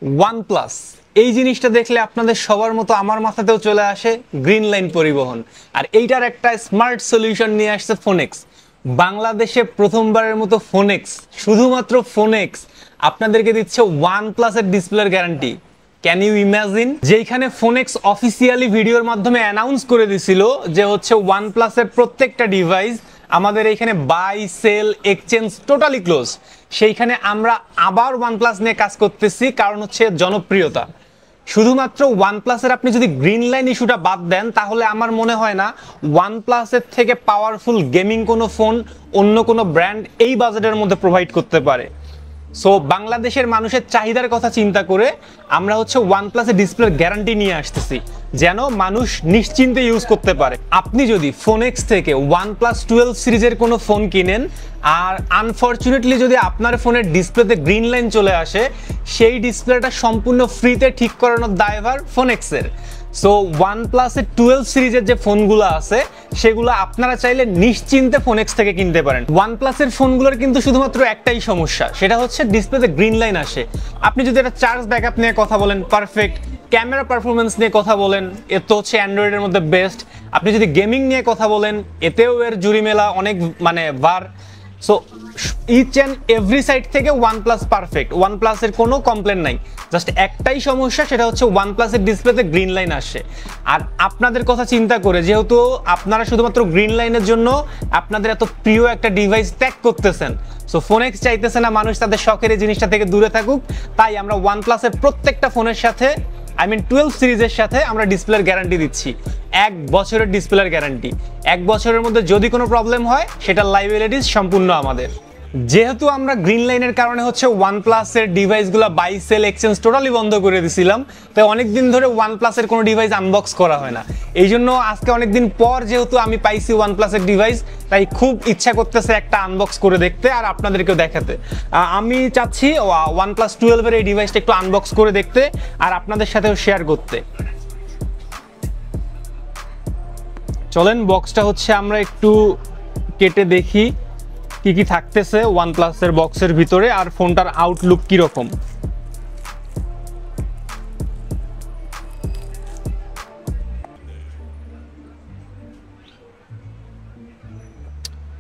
OnePlus এই জিনিসটা দেখলে আপনাদের সবার মতো আমার মাথাতেও চলে আসে গ্রিন লাইন পরিবহন, আর এইটার একটা স্মার্ট সলিউশন নিয়ে আসছে ফোনেক্স। বাংলাদেশে প্রথমবারের মতো ফোনেক্স, শুধুমাত্র ফোনেক্স আপনাদেরকে দিচ্ছে OnePlus এর ডিসপ্লের গ্যারান্টি। Can you imagine? যেখানে ফোনেক্স অফিসিয়ালি ভিডিওর মাধ্যমে অ্যানাউন্স করে দিছিল যে হচ্ছে OnePlus এর প্রত্যেকটা ডিভাইস আমাদের এইখানে buy sell exchange totally close, সেইখানে আমরা আবার OnePlus নিয়ে কাজ করতেছি, কারণ হচ্ছে জনপ্রিয়তা। শুধুমাত্র OnePlus এর আপনি যদি গ্রিন লাইন ইস্যুটা বাদ দেন, তাহলে আমার মনে হয় না OnePlus এর থেকে পাওয়ারফুল গেমিং কোনো ফোন অন্য কোনো ব্র্যান্ড এই বাজেটের মধ্যে প্রোভাইড করতে পারে। সো বাংলাদেশের মানুষের চাহিদার কথা চিন্তা করে আমরা হচ্ছে OnePlus এর ডিসপ্লের গ্যারান্টি নিয়ে আসতেছি, যেন মানুষ নিশ্চিন্তে ইউজ করতে পারে। আপনি যদি ফোনেক্স থেকে OnePlus 12 সিরিজের কোনো ফোন কিনেন আর আনফরচুনেটলি যদি আপনার ফোনের ডিসপ্লেতে গ্রিন লাইন চলে আসে, সেই ডিসপ্লেটা সম্পূর্ণ ফ্রিতে ঠিক করানোর দায়ভার ফোনেক্সের। সো OnePlus এর 12 সিরিজের যে ফোনগুলো আছে সেগুলো আপনারা চাইলে নিশ্চিন্তে ফোনেক্স থেকে কিনতে পারেন। OnePlus এর ফোনগুলোর কিন্তু শুধুমাত্র একটাই সমস্যা, সেটা হচ্ছে ডিসপ্লেতে গ্রিন লাইন আসে। আপনি যদি একটা চার্জ ব্যাকআপ নিয়ে কথা বলেন পারফেক্ট, ক্যামেরা পারফরমেন্স নিয়ে কথা বলেন এ তো হচ্ছে অ্যান্ড্রয়েডের মধ্যে বেস্ট, আপনি যদি গেমিং নিয়ে কথা বলেন এতেও এর জুরি মেলা অনেক ভার। So each and every side থেকে OnePlus পারফেক্ট, OnePlus এর কোনো কমপ্লেন নাই। জাস্ট একটাই সমস্যা, সেটা হচ্ছে OnePlus এর ডিসপ্লেতে গ্রিন লাইন আসে। আর আপনাদের কথা চিন্তা করে, যেহেতু আপনারা শুধুমাত্র গ্রিন লাইনের জন্য আপনাদের এত প্রিয় একটা ডিভাইস ত্যাগ করতেছেন, সো ফোনেক্স চাইতেছে না মানুষ তাদের শখের এই জিনিসটা থেকে দূরে থাকুক, তাই আমরা OnePlus এর প্রত্যেকটা ফোনের সাথে 12 সিরিজের সাথে আমরা ডিসপ্লের গ্যারান্টি দিচ্ছি। 1 বছরের ডিসপ্লের গ্যারান্টি। 1 বছরের মধ্যে যদি কোনো প্রবলেম হয় সেটা লাইবিলিটিস সম্পূর্ণ আমাদের। যেহেতু আমরা গ্রিন লাইনের কারণে হচ্ছে OnePlus এর ডিভাইসগুলো বাই সেল এক্সচেঞ্জ টোটালি বন্ধ করে দিয়েছিলাম, তাই অনেকদিন ধরে OnePlus এর কোনো ডিভাইস আনবক্স করা হয় না। এই জন্য আজকে অনেকদিন পর যেহেতু আমি পাইছি OnePlus এর ডিভাইস, তাই খুব ইচ্ছা করতেছে একটা আনবক্স করে দেখতে আর আপনাদেরকেও দেখাতে। আমি চাচ্ছি OnePlus 12 এর এই ডিভাইসটা একটু আনবক্স করে দেখতে আর আপনাদের সাথেও শেয়ার করতে। চলেন বক্সটা হচ্ছে আমরা একটু কেটে দেখি কি কি থাকতেছে OnePlus এর বক্সের ভিতরে, আর ফোনটার আউটলুক কি রকম।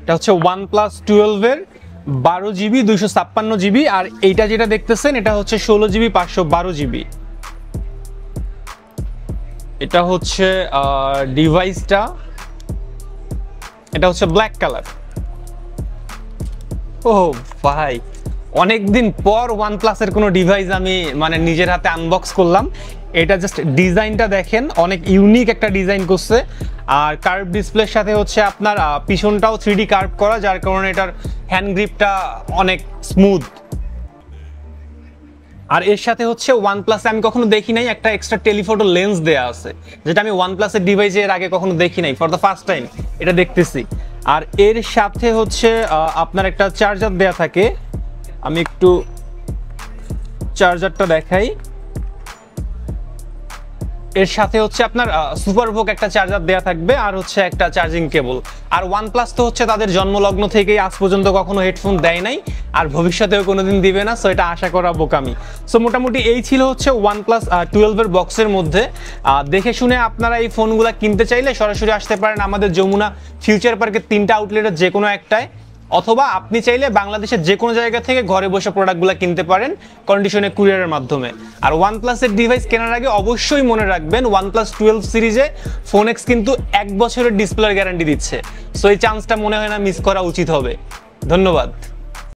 এটা হচ্ছে OnePlus 12 এর 12GB 256GB, আর এইটা যেটা দেখতেছেন এটা হচ্ছে 16GB 512GB। এটা হচ্ছে ডিভাইসটা, এটা হচ্ছে ব্ল্যাক কালার। ও ভাই, অনেকদিন পর OnePlus এর কোনো ডিভাইস আমি নিজের হাতে আনবক্স করলাম। এটা জাস্ট ডিজাইনটা দেখেন, অনেক ইউনিক একটা ডিজাইন করছে। আর কার্ভ ডিসপ্লের সাথে হচ্ছে আপনার পিছনটাও 3D কার্ভ করা, যার কারণে এটার হ্যান্ড গ্রিপটা অনেক স্মুথ। আর এর সাথে হচ্ছে OnePlus আমি কখনো দেখি নাই একটা এক্সট্রা টেলিফটো লেন্স দেয়া আছে, যেটা আমি OnePlus এর ডিভাইসে এর আগে কখনো দেখি নাই, ফর দ্য ফার্স্ট টাইম এটা দেখতেছি। আর এর সাথে হচ্ছে আপনার একটা চার্জার দেয়া থাকে, আমি একটু চার্জারটা দেখাই। এর সাথে হচ্ছে আপনার সুপারভোক একটা চার্জার দেয়া থাকবে, আর হচ্ছে একটা চার্জিং কেবল। আর OnePlus তো হচ্ছে তাদের জন্মলগ্ন থেকেই আজ পর্যন্ত কখনো হেডফোন দেয় নাই, আর ভবিষ্যতেও কোনোদিন দিবে না, সো এটা আশা করা বোকামি। সো মোটামুটি এই ছিল হচ্ছে OnePlus 12 এর বক্সের মধ্যে। দেখে শুনে আপনারা এই ফোনগুলো কিনতে চাইলে সরাসরি আসতে পারেন আমাদের যমুনা ফিউচার পার্কের 3টা আউটলেটের যে কোনো একটায়, অথবা আপনি চাইলে বাংলাদেশের যে কোনো জায়গা থেকে ঘরে বসে প্রোডাক্টগুলো কিনতে পারেন কন্ডিশনে কুরিয়ারের মাধ্যমে। আর OnePlus এর ডিভাইস কেনার আগে অবশ্যই মনে রাখবেন OnePlus 12 সিরিজে ফোনেক্স কিন্তু 1 বছরের ডিসপ্লের গ্যারান্টি দিচ্ছে, সো এই চান্সটা মনে হয় না মিস করা উচিত হবে। ধন্যবাদ।